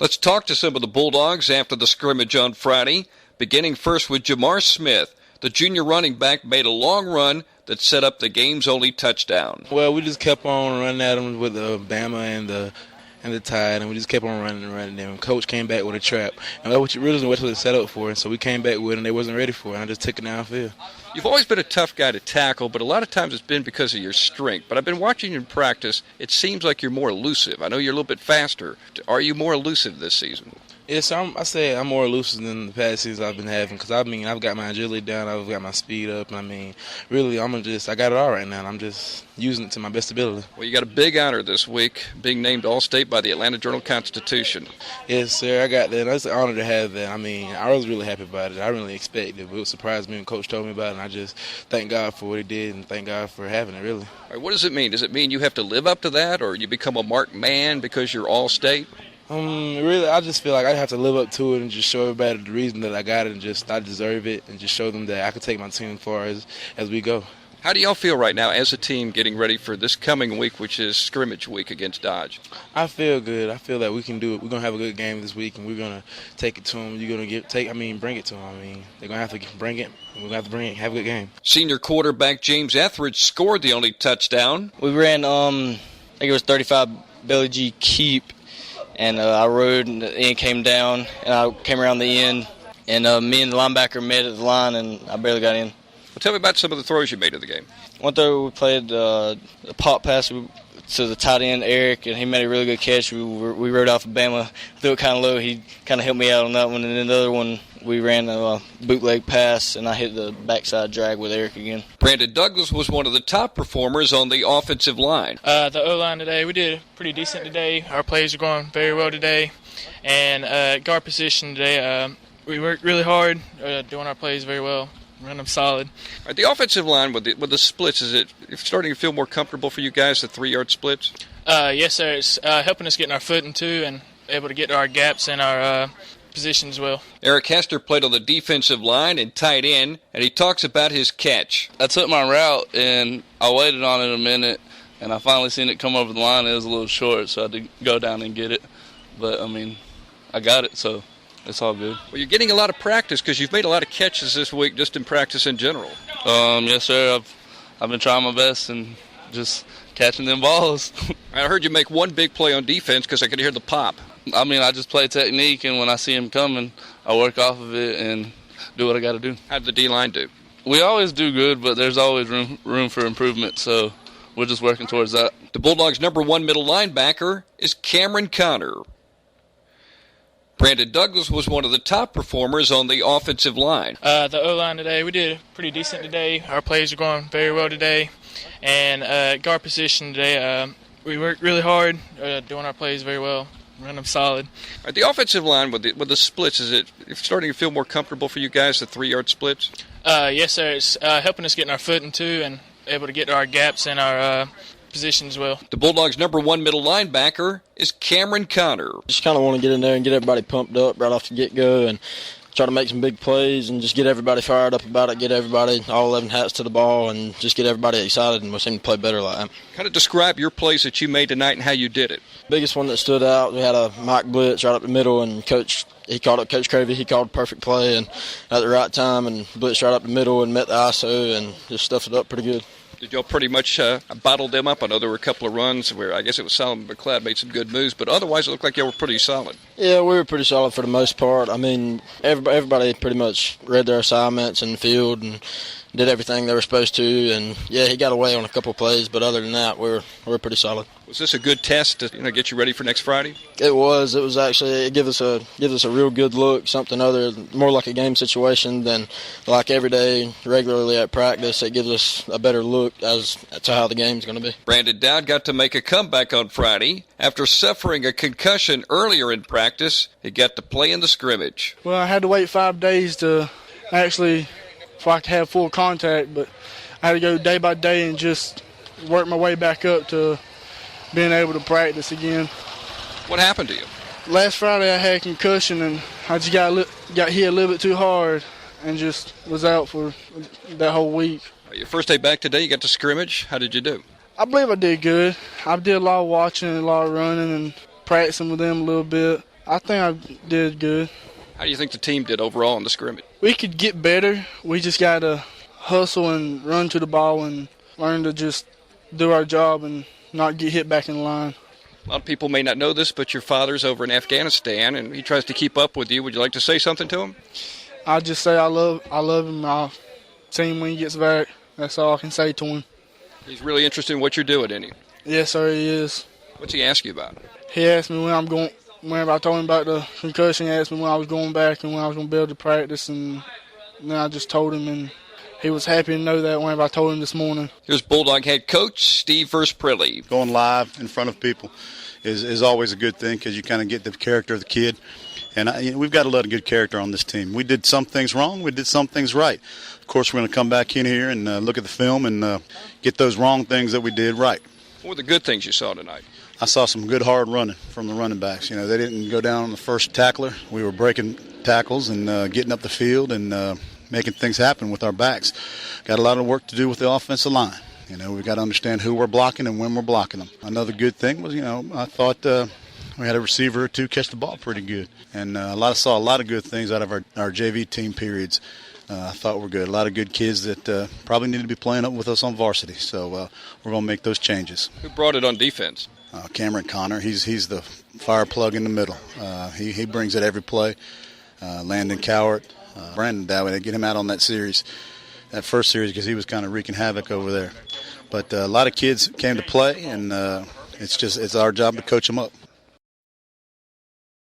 Let's talk to some of the Bulldogs after the scrimmage on Friday, beginning first with Jamar Smith. The junior running back made a long run that set up the game's only touchdown. Well, we just kept on running at them with the Bama and the Tide, and we just kept on running and running. And Coach came back with a trap, and that was really what it was set up for. And so we came back with it, and they wasn't ready for it. And I just took it downfield. You've always been a tough guy to tackle, but a lot of times it's been because of your strength. But I've been watching you in practice. It seems like you're more elusive. I know you're a little bit faster. Are you more elusive this season? Yes, I say I'm more elusive than the past seasons I've been having, because I've got my agility down, I've got my speed up, and really I got it all right now, and I'm just using it to my best ability. Well, you got a big honor this week, being named All-State by the Atlanta Journal-Constitution. Yes, sir, I got that. It's an honor to have that. I was really happy about it. I really expected it, but it surprised me when Coach told me about it, and I just thank God for what he did, and thank God for having it, really. All right, what does it mean? Does it mean you have to live up to that, or you become a marked man because you're All-State? Really, I just feel like I have to live up to it and just show everybody the reason that I got it, and just I deserve it, and just show them that I can take my team as far as we go. How do y'all feel right now as a team getting ready for this coming week, which is scrimmage week against Dodge? I feel good. I feel that we can do it. We're gonna have a good game this week, and we're gonna take it to them. You're gonna bring it to them. They're gonna have to bring it. We're gonna have to bring it. Have a good game. Senior quarterback James Etheridge scored the only touchdown. We ran, I think it was 35 Billy G keep. And I rode, and the end came down, and I came around the end, and me and the linebacker met at the line, and I barely got in. Well, tell me about some of the throws you made in the game. One throw, we played the pop pass to the tight end, Eric, and he made a really good catch. We rode off of Bama, threw it kind of low. He kind of helped me out on that one. And then the other one, we ran a bootleg pass, and I hit the backside drag with Eric again. Brandon Douglas was one of the top performers on the offensive line. The O-line today, we did pretty decent today. Our plays are going very well today. And guard position today, we worked really hard, doing our plays very well. Run them solid. All right, the offensive line with the splits, is it starting to feel more comfortable for you guys, the 3-yard splits? Yes, sir. It's helping us getting our foot into and able to get to our gaps and our positions well. Eric Hester played on the defensive line and tight end, and he talks about his catch. I took my route, and I waited on it a minute, and I finally seen it come over the line. It was a little short, so I had to go down and get it. But, I got it, so it's all good. Well, you're getting a lot of practice because you've made a lot of catches this week just in practice in general. Yes, sir. I've been trying my best and just catching them balls. I heard you make one big play on defense because I could hear the pop. I just play technique, and when I see him coming, I work off of it and do what I got to do. How did the D-line do? We always do good, but there's always room for improvement, so we're just working towards that. The Bulldogs' #1 middle linebacker is Cameron Connor. Brandon Douglas was one of the top performers on the offensive line. The O-line today, we did pretty decent today. Our plays are going very well today. And guard position today, we worked really hard, doing our plays very well. Run them solid. All right, the offensive line with the splits, is it starting to feel more comfortable for you guys, the 3-yard splits? Yes, sir. It's helping us getting our foot into and able to get to our gaps and our positions well. The Bulldogs' #1 middle linebacker is Cameron Connor. Just kind of want to get in there and get everybody pumped up right off the get-go and try to make some big plays and just get everybody fired up about it, get everybody, all 11 hats to the ball, and just get everybody excited, and we seem to play better like that. Kind of describe your plays that you made tonight and how you did it. Biggest one that stood out, we had a Mike blitz right up the middle, and Coach Cravey. He called a perfect play and at the right time, and blitzed right up the middle and met the ISO and just stuffed it up pretty good. Did y'all pretty much bottle them up? I know there were a couple of runs where I guess it was Solomon McCleod made some good moves, but otherwise it looked like y'all were pretty solid. Yeah, we were pretty solid for the most part. Everybody pretty much read their assignments in the field and did everything they were supposed to. And yeah, he got away on a couple of plays, but other than that, we're pretty solid. Was this a good test to get you ready for next Friday? It was. It was actually it gives us a real good look, something more like a game situation than like every day regularly at practice. It gives us a better look as to how the game's going to be. Brandon Dowd got to make a comeback on Friday after suffering a concussion earlier in practice. He got to play in the scrimmage. Well, I had to wait 5 days to actually before I could have full contact, but I had to go day by day and just work my way back up to being able to practice again. What happened to you? Last Friday I had a concussion and I just got hit a little bit too hard and just was out for that whole week. Your first day back today, you got to scrimmage. How did you do? I believe I did good. I did a lot of watching, a lot of running, and practicing with them a little bit. I think I did good. How do you think the team did overall in the scrimmage? We could get better. We just got to hustle and run to the ball and learn to just do our job and not get hit back in the line. A lot of people may not know this, but your father's over in Afghanistan, and he tries to keep up with you. Would you like to say something to him? I just say I love him. I'll see him when he gets back. That's all I can say to him. He's really interested in what you're doing, isn't he? Yes, sir, he is. What's he ask you about? He asked me when I'm going. Whenever I told him about the concussion, he asked me when I was going back and when I was going to be able to practice, and then I just told him, and he was happy to know that whenever I told him this morning. Here's Bulldog head coach Steve Versprille. Going live in front of people is always a good thing because you kind of get the character of the kid. And we've got a lot of good character on this team. We did some things wrong. We did some things right. Of course, we're going to come back in here and look at the film and get those wrong things that we did right. What were the good things you saw tonight? I saw some good hard running from the running backs. You know, they didn't go down on the first tackler. We were breaking tackles and getting up the field and making things happen with our backs. Got a lot of work to do with the offensive line. You know, we've got to understand who we're blocking and when we're blocking them. Another good thing was, I thought we had a receiver or two catch the ball pretty good. And saw a lot of good things out of our JV team periods. I thought were good. A lot of good kids that probably need to be playing up with us on varsity. So we're going to make those changes. Who brought it on defense? Cameron Connor. He's the fire plug in the middle. He brings it every play. Landon Cowart, Brandon Dowie, they get him out on that first series because he was kind of wreaking havoc over there. But a lot of kids came to play, and it's our job to coach them up.